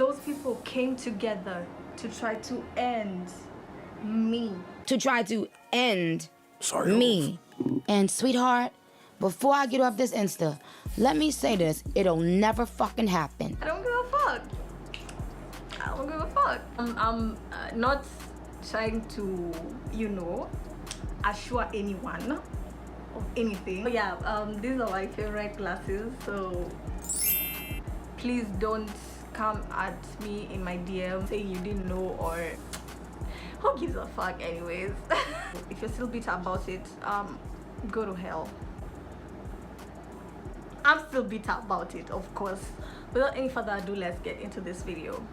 those people came together to try to end me. To try to end me. And sweetheart, before I get off this Insta, let me say this, it'll never fucking happen. I don't give a fuck. I don't give a fuck. I'm not trying to, you know, assure anyone of anything. But yeah, these are my favorite glasses, so please don't come at me in my DM saying you didn't know, or who gives a fuck anyways. If you're still bitter about it, go to hell. I'm still bitter about it, of course. Without any further ado, let's get into this video.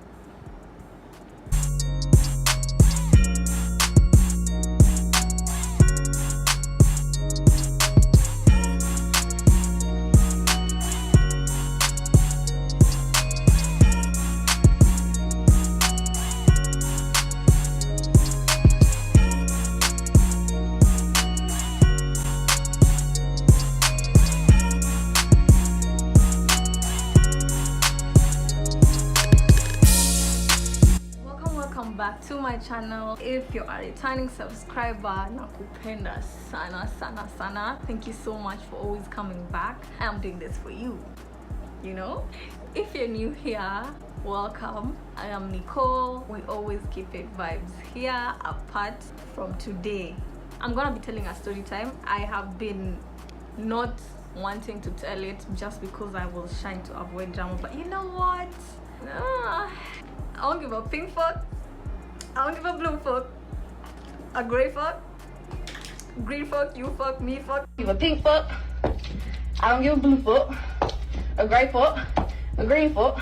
Back to my channel. If you are a returning subscriber, nakupenda sana sana sana. Thank you so much for always coming back. I'm doing this for you, you know. If you're new here, welcome. I am Nicole. We always keep it vibes here. Apart from today, I'm gonna be telling a story time. I have been not wanting to tell it just because I was trying to avoid drama, but you know what, I don't give a pink fuck, I don't give a blue fuck, a grey fuck, green fuck, you fuck, me fuck. Give a pink fuck, I don't give a blue fuck, a grey fuck, a green fuck,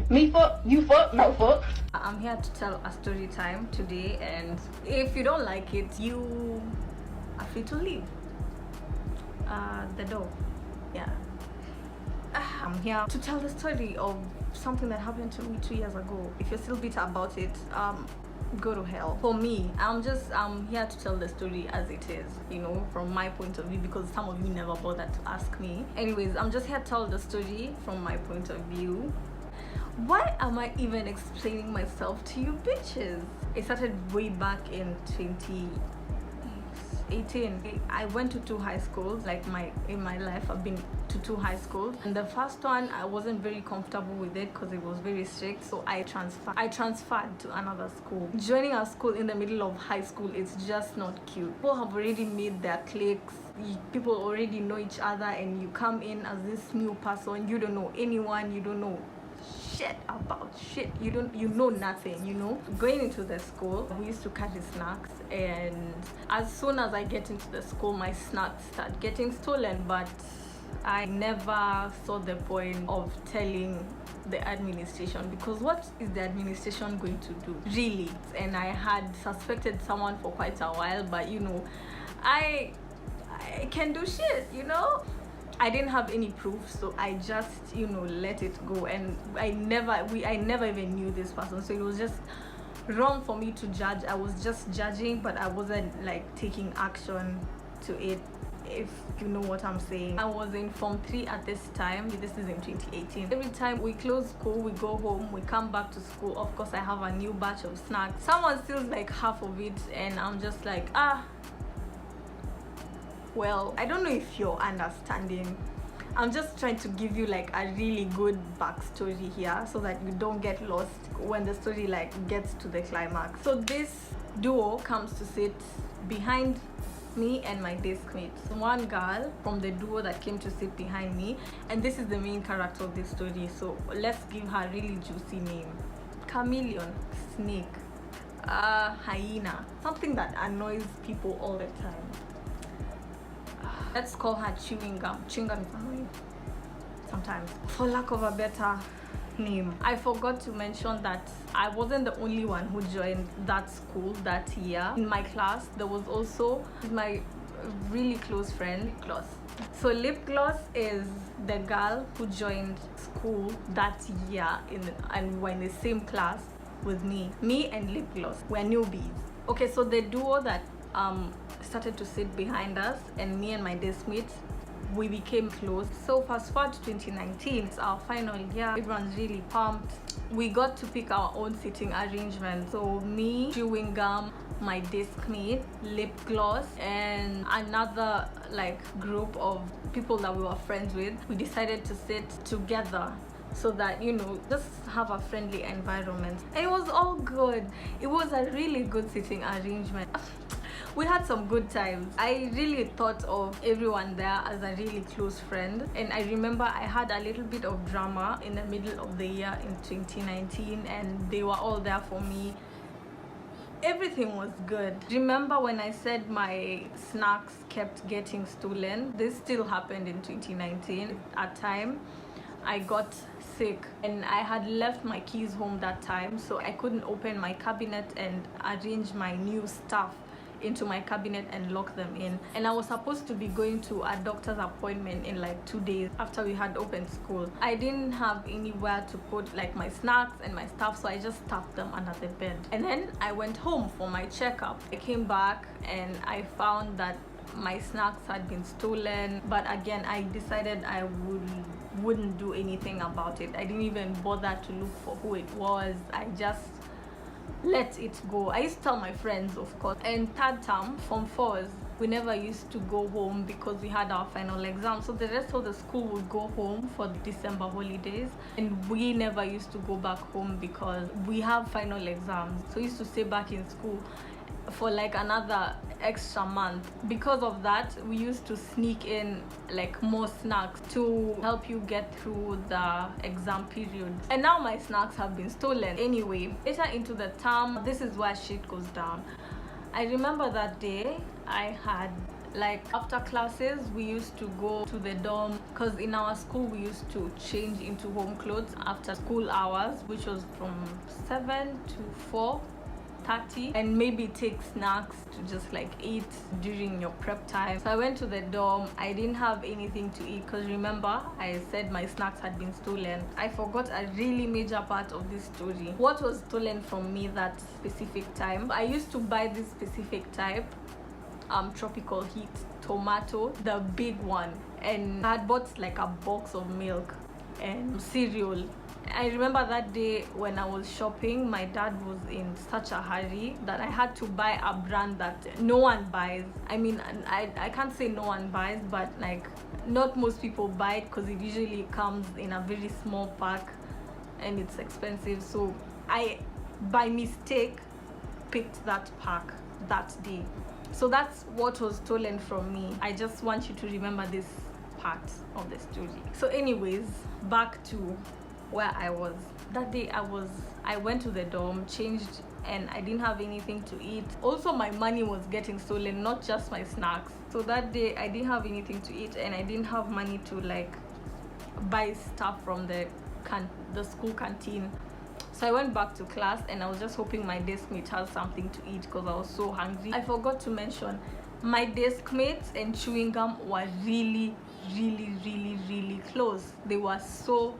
me fuck, you fuck, no fuck. I'm here to tell a story time today, and if you don't like it, you are free to leave the door. Yeah. I'm here to tell the story of something that happened to me 2 years ago. If you're still bitter about it, go to hell. For me, I'm here to tell the story as it is, you know, from my point of view, because some of you never bothered to ask me. Anyways, I'm just here to tell the story from my point of view. Why am I even explaining myself to you bitches? It started way back in 2018. I went to 2 high schools. Like in my life, I've been to 2 high schools, and the first one I wasn't very comfortable with it because it was very strict, so I transferred to another school. Joining a school in the middle of high school is just not cute. People have already made their cliques, people already know each other, and you come in as this new person. You don't know anyone, you don't know shit about shit, you know nothing, you know. Going into the school, we used to carry snacks, and as soon as I get into the school, my snacks start getting stolen. But I never saw the point of telling the administration, because what is the administration going to do really? And I had suspected someone for quite a while, but you know, I can do shit, you know. I didn't have any proof, so I just, you know, let it go. And I never even knew this person, so it was just wrong for me to judge. I was just judging, but I wasn't like taking action to it, if you know what I'm saying. I was in Form 3 at this time. This is in 2018. Every time we close school, we go home, we come back to school. Of course, I have a new batch of snacks. Someone steals like half of it, and I'm just like, well, I don't know if you're understanding. I'm just trying to give you like a really good backstory here, so that you don't get lost when the story like gets to the climax. So this duo comes to sit behind me and my desk mate. One girl from the duo that came to sit behind me, and this is the main character of this story, so let's give her a really juicy name. Chameleon, snake, hyena, something that annoys people all the time. Let's call her chewing gum. Chewing gum is annoying sometimes, for lack of a better name. I forgot to mention that I wasn't the only one who joined that school that year. In my class, there was also my really close friend, Lip Gloss. So Lip Gloss is the girl who joined school that year, and we're in the same class with me. Me and Lip Gloss, we're newbies. Okay, so the duo that started to sit behind us, and me and my desk mates, we became close. So fast forward to 2019, it's our final year. Everyone's really pumped. We got to pick our own seating arrangement. So me, chewing gum, my desk mate, lip gloss, and another like group of people that we were friends with, we decided to sit together so that, you know, just have a friendly environment. And it was all good. It was a really good seating arrangement. We had some good times. I really thought of everyone there as a really close friend. And I remember I had a little bit of drama in the middle of the year in 2019, and they were all there for me. Everything was good. Remember when I said my snacks kept getting stolen? This still happened in 2019. At time, I got sick and I had left my keys home that time, so I couldn't open my cabinet and arrange my new stuff into my cabinet and lock them in. And I was supposed to be going to a doctor's appointment in like 2 days after we had opened school. I didn't have anywhere to put like my snacks and my stuff, so I just stuffed them under the bed. And then I went home for my checkup. I came back and I found that my snacks had been stolen, but again I decided I wouldn't do anything about it. I didn't even bother to look for who it was. I just let it go. I used to tell my friends, of course. And third term, Form 4s, we never used to go home because we had our final exam, so the rest of the school would go home for the December holidays, and we never used to go back home because we have final exams. So we used to stay back in school for like another extra month. Because of that, we used to sneak in like more snacks to help you get through the exam period. And now my snacks have been stolen. Anyway, later into the term, this is where shit goes down. I remember that day I had like after classes we used to go to the dorm, because in our school we used to change into home clothes after school hours, which was from 7 to 4:30, and maybe take snacks to just like eat during your prep time. So I went to the dorm. I didn't have anything to eat because remember I said my snacks had been stolen. I forgot a really major part of this story. What was stolen from me that specific time? I used to buy this specific type tropical heat tomato, the big one, and I had bought like a box of milk and cereal. I remember that day when I was shopping, my dad was in such a hurry that I had to buy a brand that no one buys. I mean, I can't say no one buys, but like not most people buy it because it usually comes in a very small pack and it's expensive. So I, by mistake, picked that pack that day. So that's what was stolen from me. I just want you to remember this part of the story. So anyways, back to where I was. That day I went to the dorm, changed, and I didn't have anything to eat. Also, my money was getting stolen, not just my snacks. So that day I didn't have anything to eat and I didn't have money to like buy stuff from the school canteen. So I went back to class and I was just hoping my desk mate has something to eat because I was so hungry. I forgot to mention, my desk mates and chewing gum were really close. They were so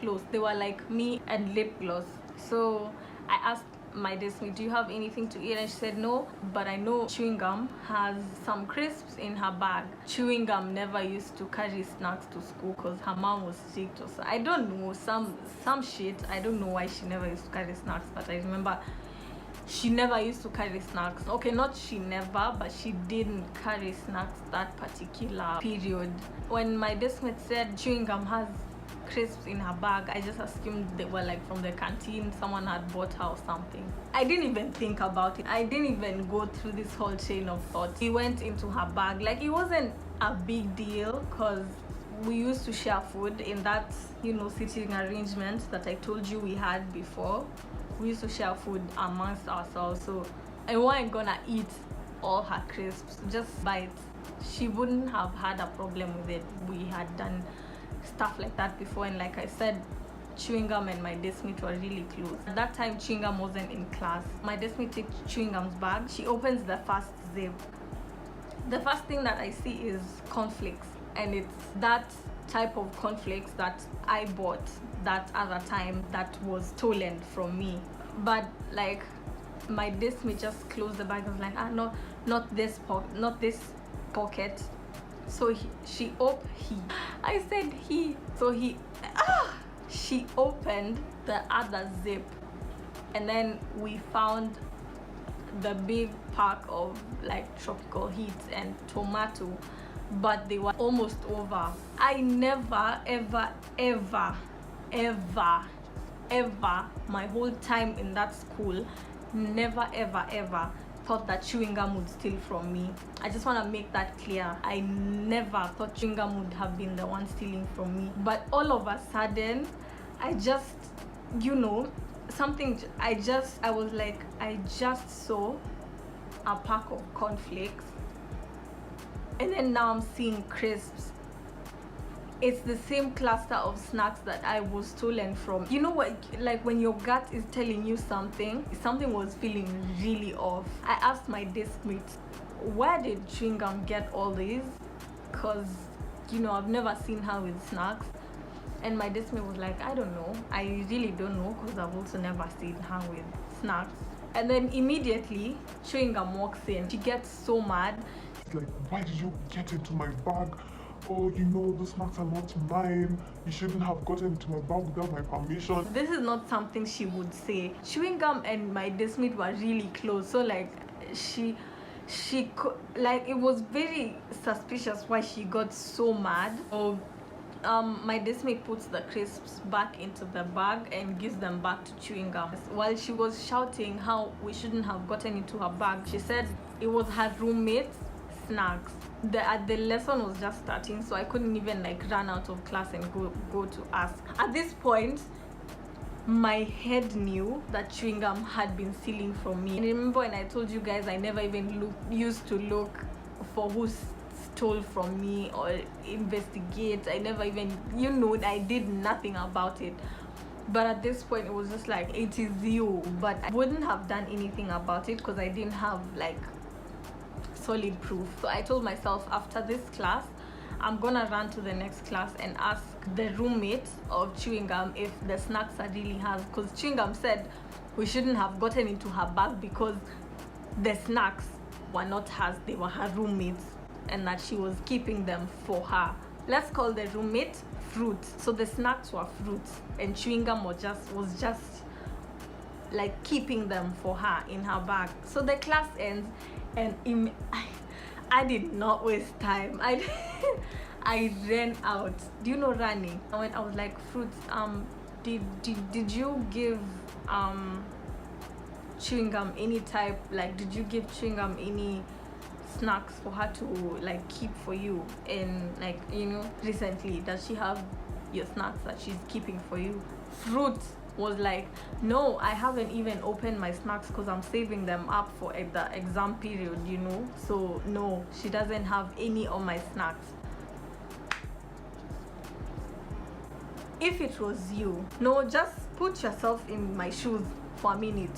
close. They were like me and lip gloss. So I asked my desk mate, do you have anything to eat? And she said no, but I know chewing gum has some crisps in her bag. Chewing gum never used to carry snacks to school because her mom was strict or so. I don't know, some shit. I don't know why she never used to carry snacks, but I remember she never used to carry snacks. Okay, not she never, but she didn't carry snacks that particular period. When my desk mate said chewing gum has crisps in her bag, I just assumed they were like from the canteen, someone had bought her or something. I didn't even think about it. I didn't even go through this whole chain of thought. It went into her bag. Like, it wasn't a big deal because we used to share food in that, you know, sitting arrangement that I told you we had before. We used to share food amongst ourselves, so I wasn't gonna eat all her crisps, just bite. She wouldn't have had a problem with it. We had done stuff like that before, and like I said, chewing gum and my desk mate were really close. At that time, chewing gum wasn't in class. My desk mate takes chewing gum's bag. She opens the first zip. The first thing that I see is cornflakes, and it's that type of cornflakes that I bought that other time that was stolen from me. But like, my desk mate just closed the bag. I was like, no, not this pocket. So she opened the other zip, and then we found the big pack of like tropical heat and tomato, but they were almost over. I never ever my whole time in that school, never ever thought that chewing gum would steal from me. I just want to make that clear. I never thought chewing gum would have been the one stealing from me. But all of a sudden, I just, you know, I was like, I just saw a pack of cornflakes, and then now I'm seeing crisps. It's the same cluster of snacks that I was stolen from. You know what, like when your gut is telling you something was feeling really off. I asked my desk mate, where did chewing gum get all these? Because, you know, I've never seen her with snacks. And my desk mate was like, I don't know. I really don't know, because I've also never seen her with snacks. And then immediately, chewing gum walks in. She gets so mad. It's like, why did you get into my bag? Oh, you know, the snacks are not mine. You shouldn't have gotten into my bag without my permission. This is not something she would say. Chewing gum and my deskmate were really close, so like she like, it was very suspicious why she got so mad. So my deskmate puts the crisps back into the bag and gives them back to chewing gum. While she was shouting how we shouldn't have gotten into her bag, she said it was her roommate's snacks. The lesson was just starting, so I couldn't even like run out of class and go to ask. At this point, my head knew that chewing gum had been stealing from me. And remember when I told you guys I never even used to look for who stole from me or investigate. I never even, you know, I did nothing about it. But at this point, it was just like, it is you. But I wouldn't have done anything about it because I didn't have like solid proof. So I told myself, after this class, I'm gonna run to the next class and ask the roommate of chewing gum if the snacks are really hers, because chewing gum said we shouldn't have gotten into her bag because the snacks were not hers, they were her roommates, and that she was keeping them for her. Let's call the roommate fruit. So the snacks were fruits and chewing gum was just like keeping them for her in her bag. So the class ends, and I did not waste time. I ran out. Do you know running? I was like, fruits, did you give chewing gum any type, like did you give chewing gum any snacks for her to like keep for you? And like, you know, recently, does she have your snacks that she's keeping for you? Fruit was like, no, I haven't even opened my snacks because I'm saving them up for the exam period, you know. So no, she doesn't have any of my snacks. If it was you, no, just put yourself in my shoes for a minute.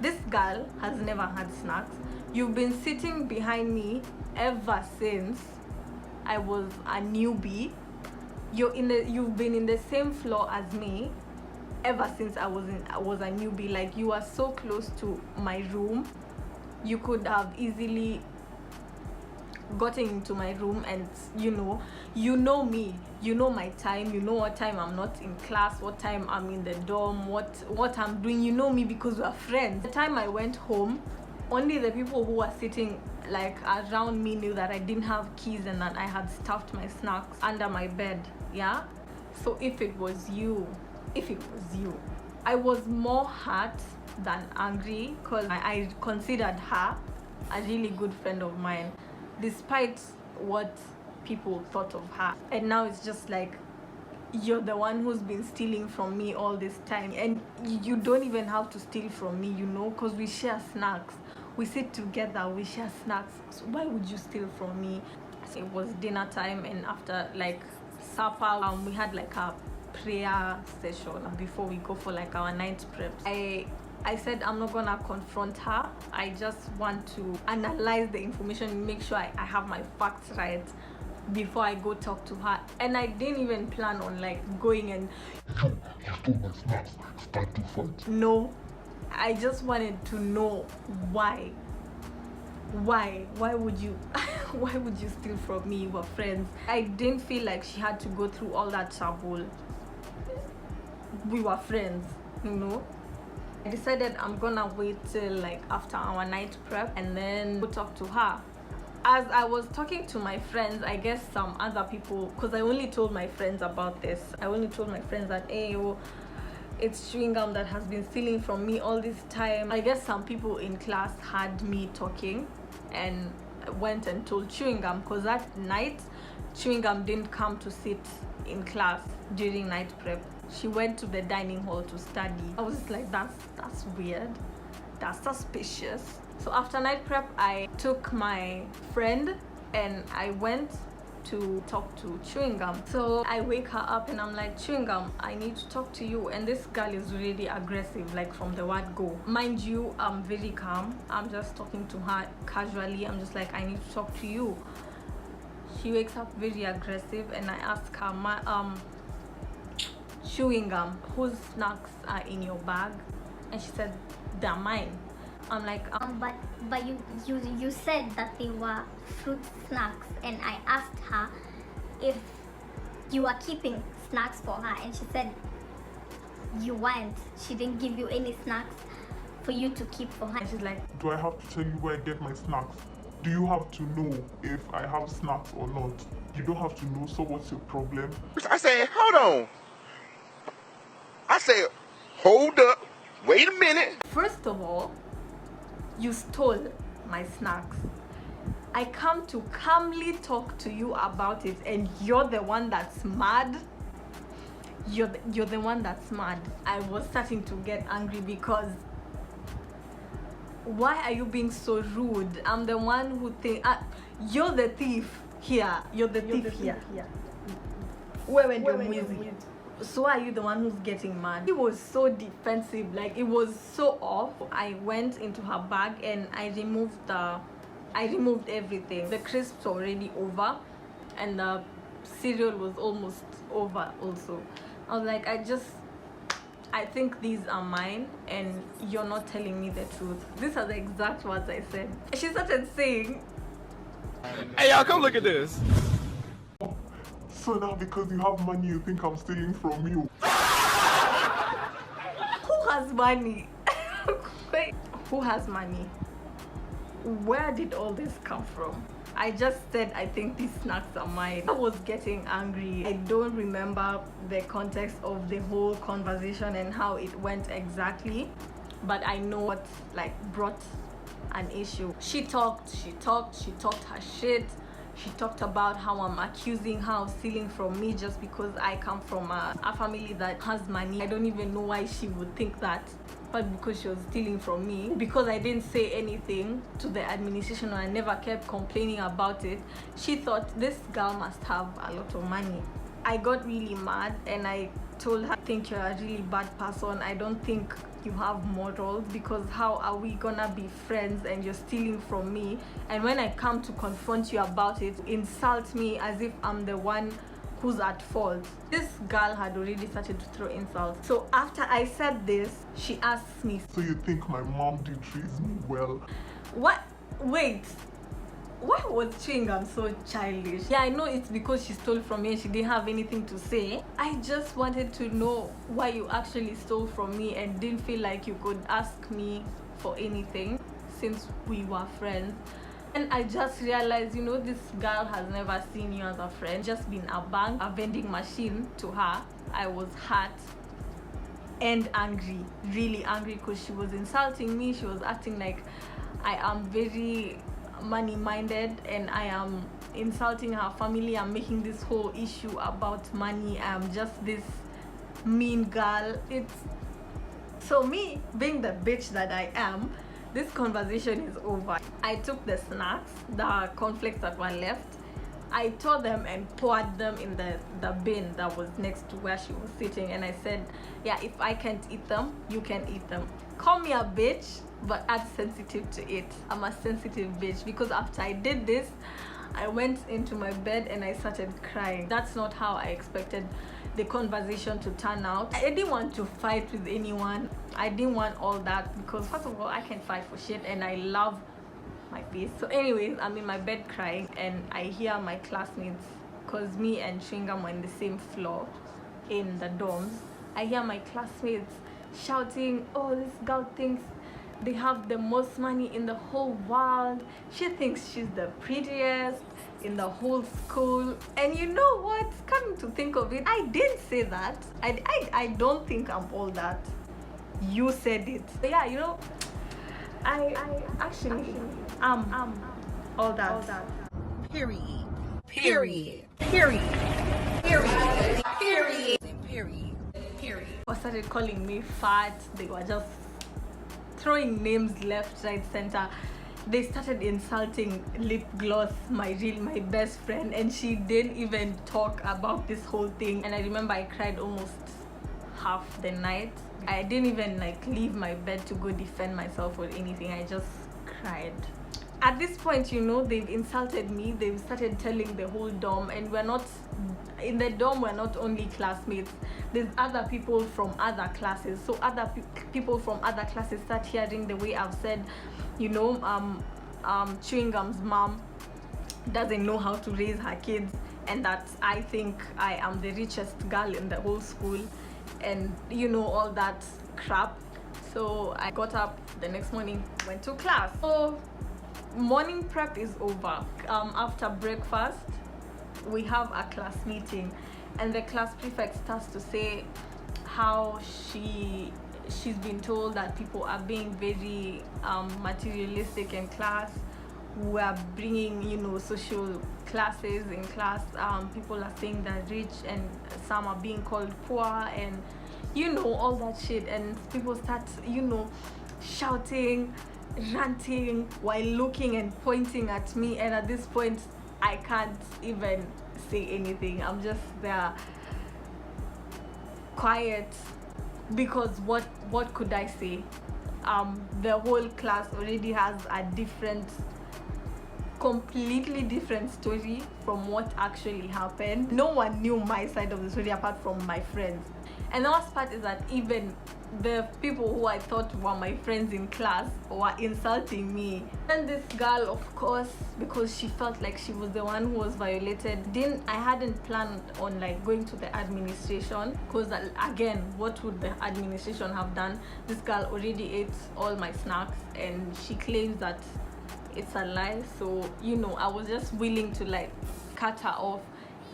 This girl has never had snacks. You've been sitting behind me ever since I was a newbie. You've been in the same floor as me ever since I was a newbie. Like, you are so close to my room. You could have easily gotten into my room, and you know me, you know my time, you know what time I'm not in class, what time I'm in the dorm, what I'm doing. You know me because we're friends. The time I went home, only the people who were sitting like around me knew that I didn't have keys and that I had stuffed my snacks under my bed. Yeah, so if it was you, I was more hurt than angry, because I considered her a really good friend of mine, despite what people thought of her. And now it's just like, you're the one who's been stealing from me all this time, and you don't even have to steal from me, you know, because we share snacks. We sit together, we share snacks. So why would you steal from me? It was dinner time, and after like supper, we had like a prayer session before we go for like our night prep. I said I'm not gonna confront her. I just want to analyze the information and make sure I have my facts right before I go talk to her. And I didn't even plan on like going and You stole my snacks. Start to fight. no. I just wanted to know why would you why would you steal from me? We're friends. I didn't feel like she had to go through all that trouble. We were friends, you know. I decided I'm gonna wait till like after our night prep and then go talk to her. As I was talking to my friends, I guess some other people, because I only told my friends about this. I only told my friends that, hey, oh, it's chewing gum that has been stealing from me all this time. I guess some people in class had me talking and went and told chewing gum, because that night chewing gum didn't come to sit in class during night prep. She went to the dining hall to study. I was just like, that's weird, that's suspicious. So after night prep, I took my friend and I went to talk to chewing gum. So I wake her up and I'm like, chewing gum, I need to talk to you. And this girl is really aggressive, like from the word go. Mind you, I'm very calm. I'm just talking to her casually. I'm just like, I need to talk to you. She wakes up very aggressive and I ask her, chewing gum, whose snacks are in your bag? And she said, they're mine. I'm like, but you said that they were fruit snacks, and I asked her if you were keeping snacks for her, and she said you weren't. She didn't give you any snacks for you to keep for her. And she's like, Do I have to tell you where I get my snacks? Do you have to know if I have snacks or not? You don't have to know, so what's your problem? I said, hold on. I said, hold up. Wait a minute. first of all, you stole my snacks. I come to calmly talk to you about it and you're the one that's mad. You're the one that's mad. I was starting to get angry because why are you being so rude? I'm the one who think you're the thief here. You're the thief here. Where went your music? So are you the one who's getting mad? He was so defensive, like it was so off. I went into her bag and I removed everything. The crisps were already over and the cereal was almost over also. I was like, I think these are mine and you're not telling me the truth. These are the exact words I said. She started saying, hey y'all, come look at this. So now because you have money, you think I'm stealing from you? who has money? Wait, who has money? Where did all this come from? I just said I think these snacks are mine. I was getting angry. I don't remember the context of the whole conversation and how it went exactly, but I know what like brought an issue. She talked her shit. She talked about how I'm accusing her of stealing from me just because I come from a family that has money. I don't even know why she would think that, but because she was stealing from me. Because I didn't say anything to the administration or I never kept complaining about it, she thought this girl must have a lot of money. I got really mad and I told her, I think you're a really bad person. I don't think you have morals, because how are we gonna be friends and you're stealing from me, and when I come to confront you about it, insult me as if I'm the one who's at fault. This girl had already started to throw insults. So after I said this, she asked me, So you think my mom did treat me well? what? Wait, why was chewing gum so childish? Yeah, I know it's because she stole from me and she didn't have anything to say. I just wanted to know why you actually stole from me and didn't feel like you could ask me for anything since we were friends. And I just realized, you know, this girl has never seen you as a friend, just been a vending machine to her. I was hurt and angry, really angry, because she was insulting me. She was acting like I am very money-minded and I am insulting her family. I'm making this whole issue about money. I'm just this mean girl. It's so me being the bitch that I am. This conversation is over. I took the snacks, the cornflakes that were left, I tore them and poured them in the bin that was next to where she was sitting, and I said, yeah, if I can't eat them, you can eat them. Call me a bitch, but add sensitive to it. I'm a sensitive bitch, because after I did this, I went into my bed and I started crying. That's not how I expected the conversation to turn out. I didn't want to fight with anyone. I didn't want all that, because first of all, I can fight for shit and I love my face. So anyways, I'm in my bed crying and I hear my classmates, because me and chewing gum were in the same floor in the dorms. I hear my classmates shouting, oh, this girl thinks they have the most money in the whole world. She thinks she's the prettiest in the whole school. And you know what? Coming to think of it, I didn't say that. I don't think I'm all that. You said it. But yeah, you know, I actually am all that. Period. Period. Period. Period. Period. Period. Period. People started calling me fat. They were just throwing names left, right, center. They started insulting Lip Gloss, my best friend, and she didn't even talk about this whole thing. And I remember I cried almost half the night. I didn't even like leave my bed to go defend myself or anything. I just cried. At this point, you know, they've insulted me. They've started telling the whole dorm, and we're not in the dorm. We're not only classmates. There's other people from other classes. So other people from other classes start hearing the way I've said, you know, chewing gum's mom doesn't know how to raise her kids, and that I think I am the richest girl in the whole school, and you know, all that crap. So I got up the next morning, went to class. So morning prep is over. After breakfast we have a class meeting, and the class prefect starts to say how she's been told that people are being very materialistic in class. We are bringing, you know, social classes in class. People are saying they're rich and some are being called poor, and you know, all that shit. And people start, you know, shouting, ranting while looking and pointing at me. And at this point I can't even say anything. I'm just there quiet, because what could I say? The whole class already has a completely different story from what actually happened. No one knew my side of the story apart from my friends. And the worst part is that even the people who I thought were my friends in class were insulting me. And this girl, of course, because she felt like she was the one who was violated, I hadn't planned on like going to the administration, because again, what would the administration have done? This girl already ate all my snacks, and she claims that it's a lie. So, you know, I was just willing to like cut her off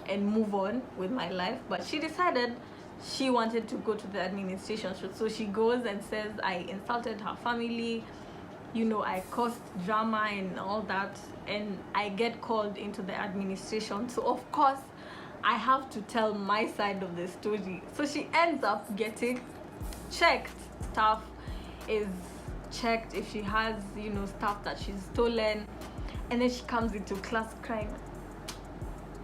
and move on with my life. But she decided she wanted to go to the administration. So she goes and says I insulted her family, you know, I caused drama and all that, and I get called into the administration. So of course I have to tell my side of the story. So she ends up getting checked. Stuff is checked if she has, you know, stuff that she's stolen, and then she comes into class crying.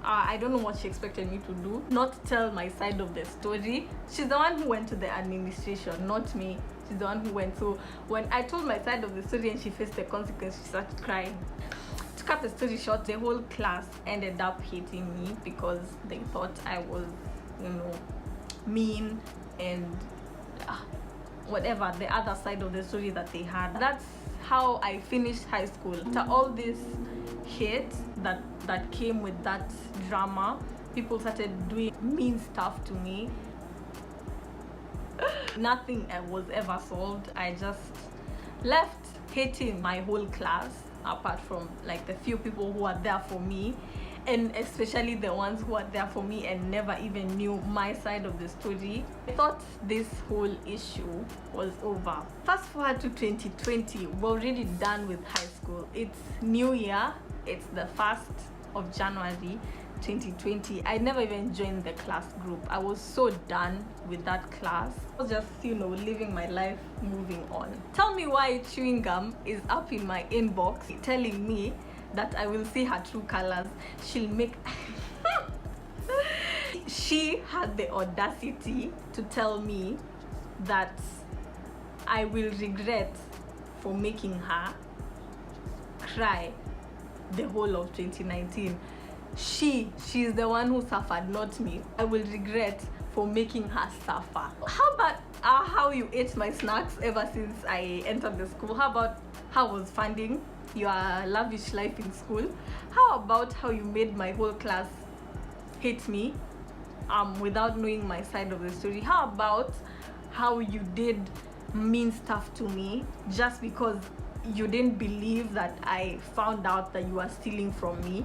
I don't know what she expected me to do, not tell my side of the story. She's the one who went to the administration, not me. She's the one who went. So when I told my side of the story and she faced the consequence, she started crying. To cut the story short, the whole class ended up hating me because they thought I was, you know, mean and whatever, the other side of the story that they had. That's how I finished high school. After all this hate that came with that drama, people started doing mean stuff to me. Nothing was ever solved. I just left hating my whole class, apart from like the few people who are there for me, and especially the ones who are there for me and never even knew my side of the story. I thought this whole issue was over. Fast forward to 2020, we're already done with high school. It's New Year. It's the 1st of January 2020. I never even joined the class group. I was so done with that class. I was just, you know, living my life, moving on. Tell me why chewing gum is up in my inbox telling me that I will see her true colors. She'll make she had the audacity to tell me that I will regret for making her cry the whole of 2019. She's the one who suffered, not me. I will regret for making her suffer. How about how you ate my snacks ever since I entered the school? How about how I was funding your lavish life in school? How about how you made my whole class hate me without knowing my side of the story? How about how you did mean stuff to me just because you didn't believe that I found out that you were stealing from me?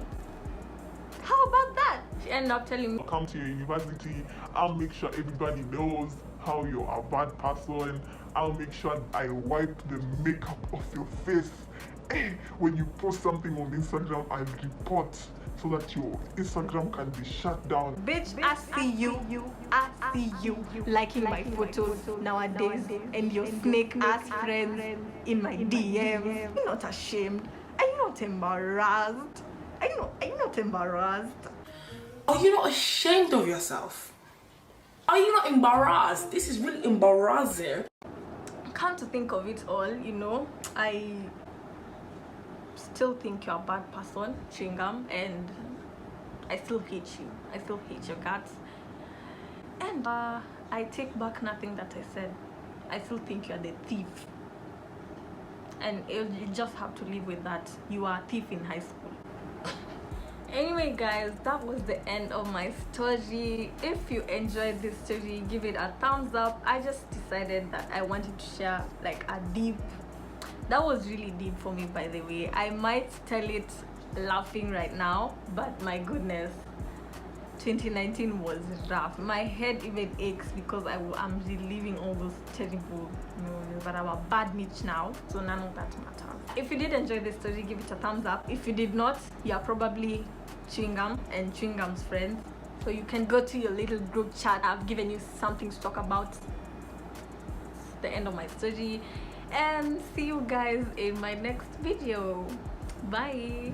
How about that? She ended up telling me, I'll come to your university, I'll make sure everybody knows how you're a bad person. I'll make sure I wipe the makeup off your face. When you post something on Instagram, I'll report so that your Instagram can be shut down. bitch, I see you liking my photos nowadays and your snake ass friends in my DM. You're not ashamed? Are you not embarrassed? Are you not embarrassed? Are you not ashamed of yourself? Are you not embarrassed? This is really embarrassing. Come to think of it all, you know, I still think you're a bad person, chewing gum, and I still hate you. I still hate your guts. And I take back nothing that I said. I still think you're the thief. And you just have to live with that. You are a thief in high school. Anyway guys, that was the end of my story. If you enjoyed this story, give it a thumbs up. I just decided that I wanted to share like a deep, that was really deep for me, by the way. I might tell it laughing right now, but my goodness, 2019 was rough. My head even aches because I'm reliving all those terrible memories, but I'm a bad bitch now, so none of that matters. If you did enjoy this story, give it a thumbs up. If you did not, you're probably chewing gum and chewing gum's friends, so you can go to your little group chat. I've given you something to talk about. It's the end of my story, and see you guys in my next video. Bye.